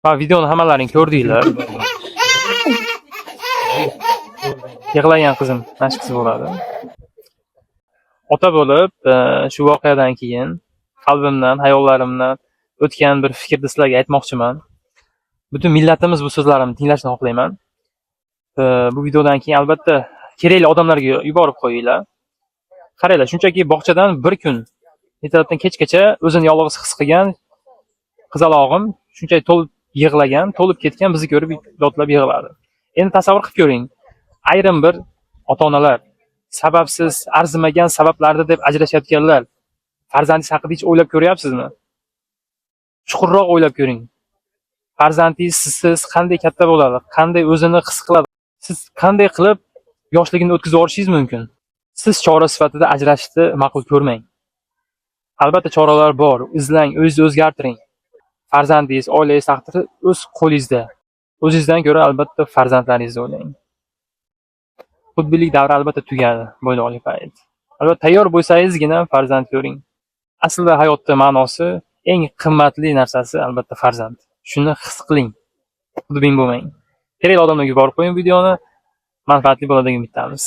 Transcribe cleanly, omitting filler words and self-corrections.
Ha, videoni hammalaring ko'rdinglar. Yig'lagan qizim mashq qilib bo'ladi. Ota bo'lib, shu voqeadan keyin qalbimdan, hayollarimdan o'tgan bir fikrni sizlarga aytmoqchiman. Butun millatimiz bu so'zlarimni tinglashni xohlayman. Bu videodan keyin albatta kerakli odamlarga yuborib qo'yinglar. Qaranglar, shunchaki bog'chadan bir kun ertalabdan kechgacha o'zini yolg'iz his qilgan qizalog'im shunchaki to'lib yig'lagan, to'lib ketgan, bizni ko'rib dodlab yig'ladi. Endi tasavvur qilib ko'ring. Ayrim bir ota-onalar sababsiz, arzimagan sabablarda deb ajrashayotganlar farzandingiz haqida hech o'ylab ko'ryapsizmi? Chuqurroq o'ylab ko'ring. Farzandingiz sizsiz qanday katta bo'ladi, qanday o'zini his qiladi, siz qanday qilib yoshligini o'tkazib yuborishingiz mumkin? Siz chora sifatida ajrashishni ma'qul ko'rmang. Albatta choralar bor, izlang, o'zingizni o'zgartiring. Farzandingiz, oilangiz taqdiri o'z qo'lingizda. O'zingizdan ko'ra albatta farzandlaringizni o'ylang. Xudbinlik davri albatta tugadi, bo'ydoqli payt. Albatta tayyor bo'lsangizgina farzand ko'ring. Aslida hayotda ma'nosi, eng qimmatli narsasi albatta farzand. Shuni his qiling. Xudbin bo'lmang. Kerakli odamlarga yuborib qo'ying videoni. Manfaatli bo'ladi degan umidamiz.